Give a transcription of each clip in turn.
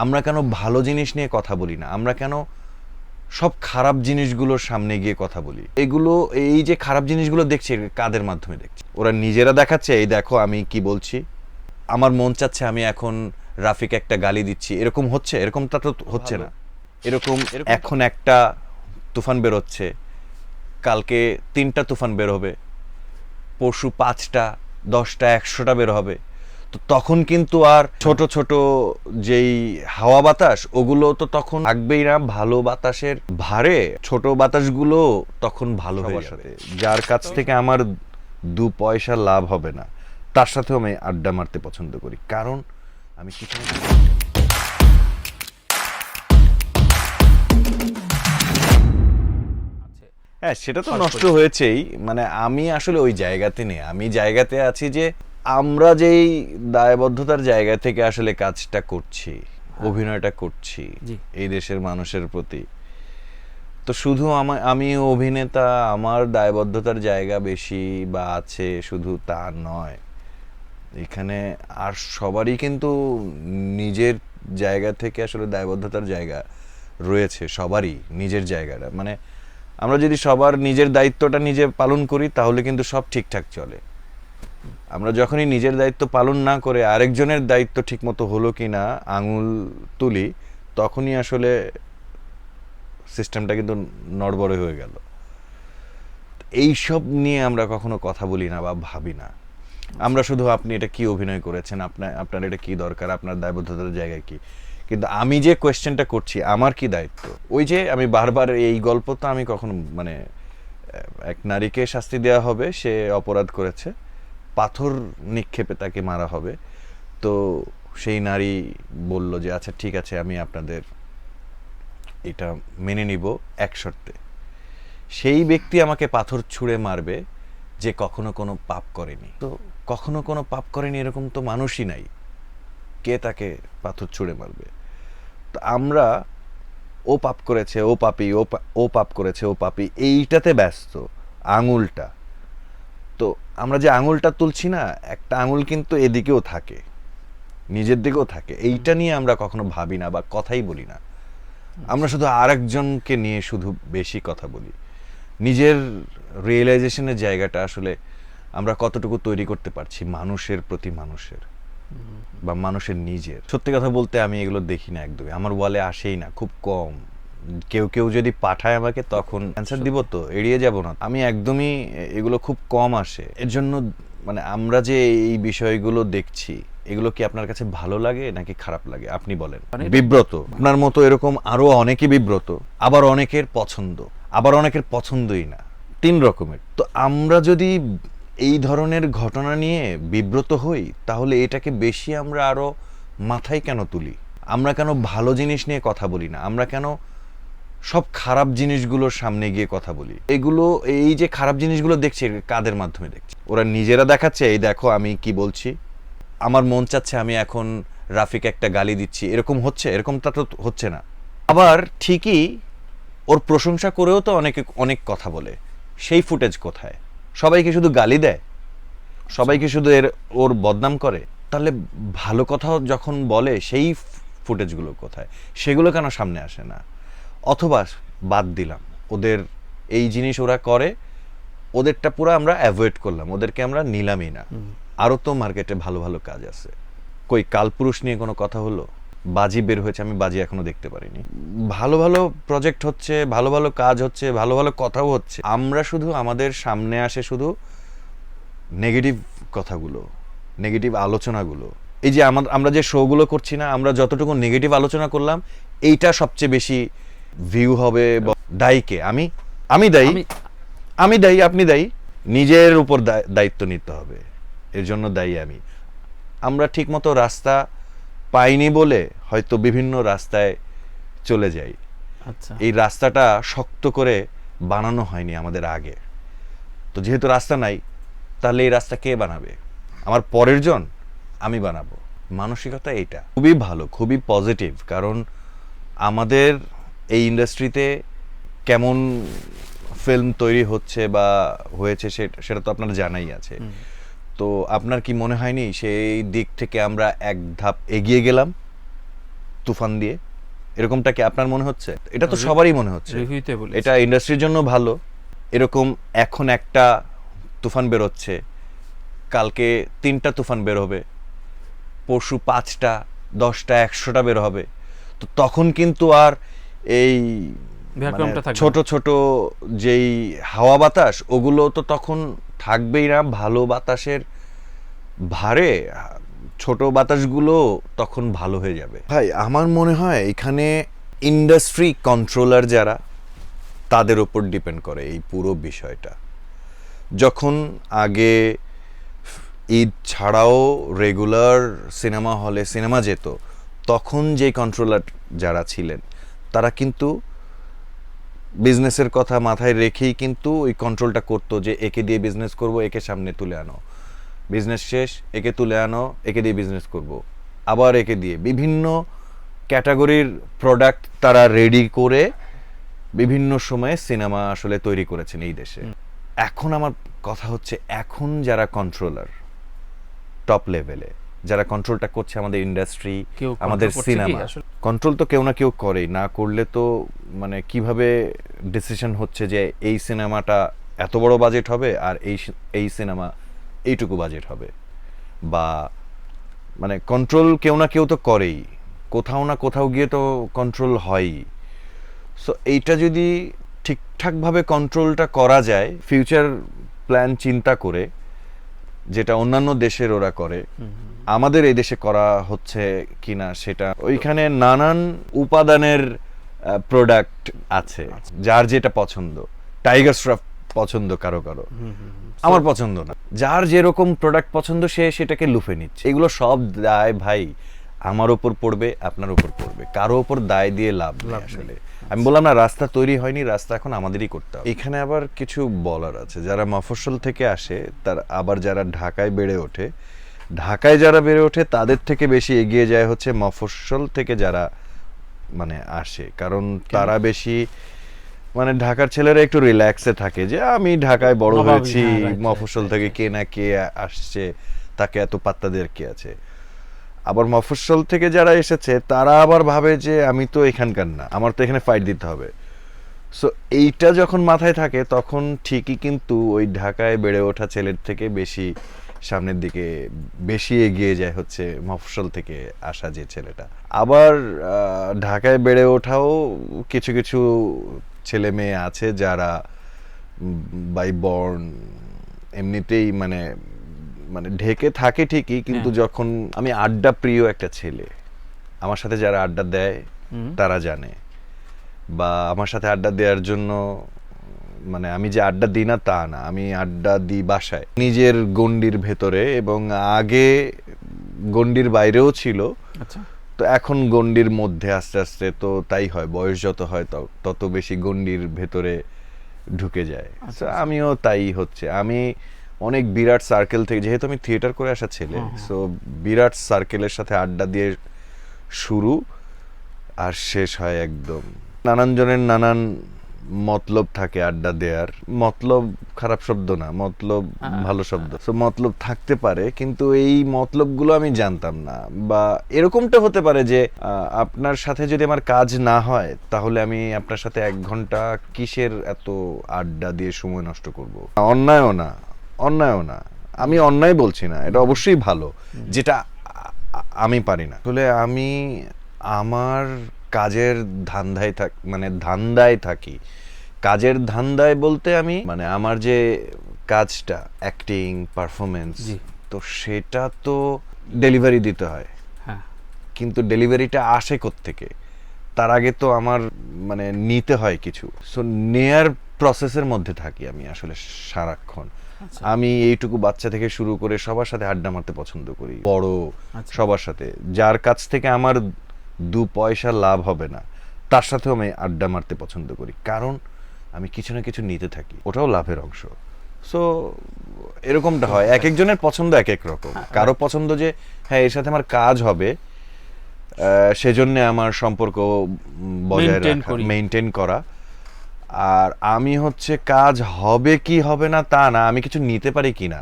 আমরা কেন ভালো জিনিস নিয়ে কথা বলি না? আমরা কেন সব খারাপ জিনিসগুলোর সামনে গিয়ে কথা বলি? এগুলো, এই যে খারাপ জিনিসগুলো দেখছি, কাদের মাধ্যমে দেখছি? ওরা নিজেরা দেখাচ্ছে, এই দেখো আমি কি বলছি, আমার মন চাচ্ছে আমি এখন রাফিক একটা গালি দিচ্ছি, এরকম হচ্ছে? এরকমটা তো হচ্ছে না। এরকম এখন একটা তুফান বেরোচ্ছে, কালকে 3টা তুফান বের হবে, পরশু 5টা, 10টা, 100টা বের হবে। তো তখন কিন্তু আর ছোট ছোট যেই হাওয়া বাতাস, ওগুলো তো তখন থাকবেই না। ভালো বাতাসের ভারে ছোট বাতাসগুলো তখন ভালো হয়ে যাবে। যার কাছ থেকে আমার 2 পয়সা লাভ হবে না, তার সাথেও আমি আড্ডা মারতে পছন্দ করি, কারণ আমি কিছু না কিছু। হ্যাঁ, সেটা তো নষ্ট হয়েছেই। মানে আমি আসলে ওই জায়গাতে নেই, আমি জায়গাতে আছি যে আমরা যেই দায়বদ্ধতার জায়গা থেকে আসলে কাজটা করছি, অভিনয়টা করছি এই দেশের মানুষের প্রতি, তো শুধু আমি অভিনেতা, আমার দায়বদ্ধতার জায়গা বেশি বা আছে শুধু তা নয়। এখানে আর সবারই কিন্তু নিজের জায়গা থেকে আসলে দায়বদ্ধতার জায়গা রয়েছে, সবারই নিজের জায়গাটা। মানে আমরা যদি সবার নিজের দায়িত্বটা নিজে পালন করি, তাহলে কিন্তু সব ঠিকঠাক চলে। আমরা যখনই নিজের দায়িত্ব পালন না করে আরেকজনের দায়িত্ব ঠিকমতো হলো কি না আঙুল তুলি, তখনই আসলে সিস্টেমটা কিন্তু নড়বড়ে হয়ে গেল। এইসব নিয়ে আমরা কখনো কথা বলি না বা ভাবি না। আমরা শুধু আপনি এটা কি অভিনয় করেছেন, আপনার এটা কি দরকার, আপনার দায়বদ্ধতার জায়গায় কি। কিন্তু আমি যে কোয়েশ্চেনটা করছি, আমার কি দায়িত্ব? ওই যে আমি বারবার এই গল্প তো আমি কখনো, মানে এক নারীকে শাস্তি দেওয়া হবে, সে অপরাধ করেছে, পাথর নিক্ষেপে তাকে মারা হবে। তো সেই নারী বলল যে আচ্ছা ঠিক আছে, আমি আপনাদের এটা মেনে নিব এক শর্তে, সেই ব্যক্তি আমাকে পাথর ছুঁড়ে মারবে যে কখনো কোনো পাপ করেনি। তো কখনো কোনো পাপ করেনি এরকম তো মানুষই নাই, কে তাকে পাথর ছুঁড়ে মারবে? তো আমরা ও পাপ করেছে, ও পাপী, ও পাপ করেছে, ও পাপী, এইটাতে ব্যস্ত। আঙুলটা, তো আমরা যে আঙুলটা তুলছি না, একটা আঙুল কিন্তু এদিকেও থাকে, নিজের দিকেও থাকে। এইটা নিয়ে আমরা কখনো ভাবি না বা কথাই বলি না। আমরা শুধু আরেকজনকে নিয়ে শুধু বেশি কথা বলি। নিজের রিয়েলাইজেশনের জায়গাটা আসলে আমরা কতটুকু তৈরি করতে পারছি মানুষের প্রতি, মানুষের বা মানুষের নিজের। সত্যি কথা বলতে আমি এগুলো দেখি না একদমই, আমার ওয়ালে আসেই না, খুব কম। কেউ কেউ যদি পাঠায় আমাকে, তখন অ্যান্সার দিব, তো এড়িয়ে যাব না। আমি একদমই, এগুলো খুব কম আসে। এর জন্য মানে আমরা যে এই বিষয়গুলো দেখছি, এগুলো কি আপনার কাছে ভালো লাগে নাকি খারাপ লাগে আপনি বলেন? বিব্রত, আপনার মতো এরকম আরো অনেকে বিব্রত, আবার অনেকের পছন্দ, আবার অনেকের পছন্দই না। 3 রকমের। তো আমরা যদি এই ধরনের ঘটনা নিয়ে বিব্রত হই, তাহলে এটাকে বেশি আমরা আরো মাথায় কেন তুলি? আমরা কেন ভালো জিনিস নিয়ে কথা বলি না? আমরা কেন সব খারাপ জিনিসগুলোর সামনে গিয়ে কথা বলি? এগুলো, এই যে খারাপ জিনিসগুলো দেখছি, কাদের মাধ্যমে দেখছি? ওরা নিজেরা দেখাচ্ছে, এই দেখো আমি কি বলছি, আমার মন চাচ্ছে আমি এখন রাফিক একটা গালি দিচ্ছি, এরকম হচ্ছে? এরকমটা তো হচ্ছে না। আবার ঠিকই ওর প্রশংসা করেও তো অনেকে অনেক কথা বলে, সেই ফুটেজ কোথায়? সবাইকে শুধু গালি দেয়, সবাইকে শুধু ওর বদনাম করে। তাহলে ভালো কথা যখন বলে, সেই ফুটেজগুলো কোথায়? সেগুলো কেন সামনে আসে না? অথবা বাদ দিলাম, ওদের এই জিনিস ওরা করে, ওদেরটা পুরো আমরা অ্যাভয়েড করলাম, ওদেরকে আমরা নিলামই না। আরও তো মার্কেটে ভালো ভালো কাজ আছে। কই কালপুরুষ নিয়ে কোনো কথা হলো? বাজি বের হয়েছে, আমি বাজি এখনো দেখতে পারিনি। ভালো ভালো প্রজেক্ট হচ্ছে, ভালো ভালো কাজ হচ্ছে, ভালো ভালো কথাও হচ্ছে। আমরা শুধু, আমাদের সামনে আসে শুধু নেগেটিভ কথাগুলো, নেগেটিভ আলোচনাগুলো। এই যে আমরা যে শোগুলো করছি না, আমরা যতটুকু নেগেটিভ আলোচনা করলাম, এইটা সবচেয়ে বেশি ভিউ হবে। দায়ীকে আমি, আমি দায়ী, আমি দায়ী, আপনি দায়ী। নিজের উপর দায়িত্ব নিতে হবে, এর জন্য দায়ী আমি। আমরা ঠিকমতো রাস্তা পাইনি বলে হয়তো বিভিন্ন রাস্তায় চলে যাই। আচ্ছা, এই রাস্তাটা শক্ত করে বানানো হয়নি আমাদের আগে। তো যেহেতু রাস্তা নাই, তাহলে এই রাস্তা কে বানাবে? আমার পরের জন, আমি বানাবো। মানসিকতা এইটা খুবই ভালো, খুবই পজিটিভ। কারণ আমাদের এই ইন্ডাস্ট্রিতে কেমন ফিল্ম তৈরি হচ্ছে বা হয়েছে, সেটা তো আপনার জানাই আছে। তো আপনার কি মনে হয়নি সেই দিক থেকে আমরা এক ধাপ এগিয়ে গেলাম? তুফান দিয়ে, এরকমটা কি আপনার মনে হচ্ছে? এটা তো সবারই মনে হচ্ছে এটা ইন্ডাস্ট্রির জন্য ভালো। এরকম এখন একটা তুফান বেরোচ্ছে, কালকে 3টা তুফান বের হবে, পরশু 5টা, 10টা, 100টা বের হবে। তো তখন কিন্তু আর এই ছোট ছোট যেই হাওয়া বাতাস ওগুলো তো তখন থাকবেই না। ভালো বাতাসের ভারে ছোট বাতাসগুলো তখন ভালো হয়ে যাবে। ভাই আমার মনে হয় এখানে ইন্ডাস্ট্রি কন্ট্রোলার যারা, তাদের উপর ডিপেন্ড করে এই পুরো বিষয়টা। যখন আগে ঈদ ছাড়াও রেগুলার সিনেমা হলে সিনেমা যেত, তখন যে কন্ট্রোলার যারা ছিলেন তারা কিন্তু বিজনেসের কথা মাথায় রেখেই কিন্তু ওই কন্ট্রোলটা করতো যে একে দিয়ে বিজনেস করব, একে সামনে তুলে আনো, বিজনেস শেষ, একে তুলে আনো, একে দিয়ে বিজনেস করব, আবার একে দিয়ে বিভিন্ন ক্যাটাগরির প্রোডাক্ট তারা রেডি করে বিভিন্ন সময়ে সিনেমা আসলে তৈরি করেছেন এই দেশে। এখন আমার কথা হচ্ছে, এখন যারা কন্ট্রোলার টপ লেভেলে, যারা কন্ট্রোলটা করছে আমাদের ইন্ডাস্ট্রি, আমাদের সিনেমা, কন্ট্রোল তো কেউ না কেউ করেই, না করলে তো মানে কিভাবে ডিসিশন হচ্ছে যে এই সিনেমাটা এত বড় বাজেট হবে আর এই সিনেমা এইটুকু বাজেট হবে, বা মানে কন্ট্রোল কেউ না কেউ তো করেই, কোথাও না কোথাও গিয়ে তো কন্ট্রোল হয়ই। সো এইটা যদি ঠিকঠাকভাবে কন্ট্রোলটা করা যায়, ফিউচার প্ল্যান চিন্তা করে, যেটা অন্যান্য দেশের ওরা করে, আমাদের এই দেশে করা হচ্ছে কিনা সেটা, ওইখানে নানান উপাদানের প্রোডাক্ট আছে, যার যেটা পছন্দ। টাইগার শ্রফ পছন্দ কারো কারো, আমার পছন্দ না। যার যেরকম প্রোডাক্ট পছন্দ সে সেটাকে লুফে নিচ্ছে। এগুলো সব দায় ভাই আমার উপর পড়বে, আপনার উপর পড়বে, কারো উপর দায় দিয়ে লাভ নেই আসলে। আমি বললাম না, রাস্তা তৈরি হয়নি, রাস্তা এখন আমাদেরই করতে হবে। এখানে আবার কিছু বলার আছে, যারা মফস্বল থেকে আসে, তার আবার যারা ঢাকায় বেড়ে ওঠে, ঢাকায় যারা বেড়ে ওঠে তাদের থেকে বেশি এগিয়ে যায় হচ্ছে মফস্বল থেকে যারা মানে আসে, কারণ তারা বেশি মানে ঢাকার ছেলেরা একটু রিল্যাক্সে থাকে, যে আমি ঢাকায় বড় হয়েছি, মফস্বল থেকে কে না কে আসছে, তাকে এত পাত্তা দেওয়ার কি আছে। আবার মফস্বল থেকে যারা এসেছে তারা আবার ভাবে যে আমি তো এখানকার না, আমার তো এখানে ফাইট দিতে হবে। সো এইটা যখন মাথায় থাকে তখন ঠিকই কিন্তু ওই ঢাকায় বেড়ে ওঠা ছেলের থেকে বেশি সামনের দিকে বেশি এগিয়ে যায় হচ্ছে মফস্বল থেকে আসা যে ছেলেটা। আবার ঢাকায় বেড়ে ওঠাও কিছু কিছু ছেলে মেয়ে আছে যারা বাই বর্ন এমনিতেই মানে মানে ঢেকে থাকে ঠিকই, কিন্তু যখন আমি আড্ডা প্রিয় একটা ছেলে, আমার সাথে যারা আড্ডা দেয় তারা জানে, বা আমার সাথে আড্ডা দেওয়ার জন্য মানে আমি যে আড্ডা দিই না তা না, আমি আড্ডা দিই বাসায় নিজের গণ্ডির ভেতরে, এবং আগে গণ্ডির বাইরেও ছিল। তো এখন গণ্ডির মধ্যে আস্তে আস্তে তো তাই হয়, বয়স যত হয় তত বেশি গণ্ডির ভেতরে ঢুকে যায়। আমিও তাই হচ্ছে, আমি অনেক বিরাট সার্কেল থেকে, যেহেতু আমি থিয়েটার করে আসা ছেলে, সো বিরাট সার্কেলের সাথে আড্ডা দিয়ে শুরু আর শেষ হয় একদম নানান জনের নানান মতলব থাকে আড্ডা দেওয়ার। মতলব খারাপ শব্দ না, মতলব ভালো শব্দ। সো মতলব থাকতে পারে, কিন্তু এই মতলবগুলো আমি জানতাম না। বা এরকমটা হতে পারে যে আপনার সাথে যদি আমার কাজ না হয় তাহলে আমি আপনার সাথে 1 ঘন্টা কিসের এত আড্ডা দিয়ে সময় নষ্ট করব। অন্যায়ও না, অন্যায়ও না, আমি অন্যায় বলছি না, এটা অবশ্যই ভালো, যেটা আমি পারি না। আসলে আমি আমার কাজের ধান্দায় থাকি। কাজের ধান্দায় বলতে আমি মানে আমার যে কাজটা অ্যাক্টিং পারফরমেন্স, তো সেটা তো ডেলিভারি দিতে হয়, কিন্তু ডেলিভারিটা আসে কোত্থেকে? তার আগে তো আমার মানে নিতে হয় কিছু। সো নেয়ার প্রসেসের মধ্যে থাকি আমি আসলে সারাক্ষণ। আমি এইটুকু বাচ্চা থেকে শুরু করে সবার সাথে আড্ডা মারতে পছন্দ করি, বড় সবার সাথে, যার কাছ থেকে আমার 2 পয়সা লাভ হবে না তার সাথেও আমি আড্ডা মারতে পছন্দ করি, কারণ আমি কিছু না কিছু নিতে থাকি, ওটাও লাভের অংশ। সো এরকমটা হয়, এক একজনের পছন্দ এক এক রকম। কারো পছন্দ যে হ্যাঁ এর সাথে আমার কাজ হবে, সেজন্য আমার সম্পর্ক বজায় রাখা, মেইনটেইন করা। আর আমি হচ্ছে কাজ হবে কি হবে না তা না, আমি কিছু নিতে পারি কিনা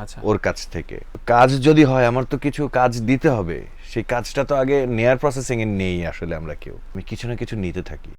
আচ্ছা ওর কাছ থেকে। কাজ যদি হয় আমার তো কিছু কাজ দিতে হবে, সেই কাজটা তো আগে নেয়ার প্রসেসিং এ নেই আসলে আমরা কেউ, আমি কিছু না কিছু নিতে থাকি।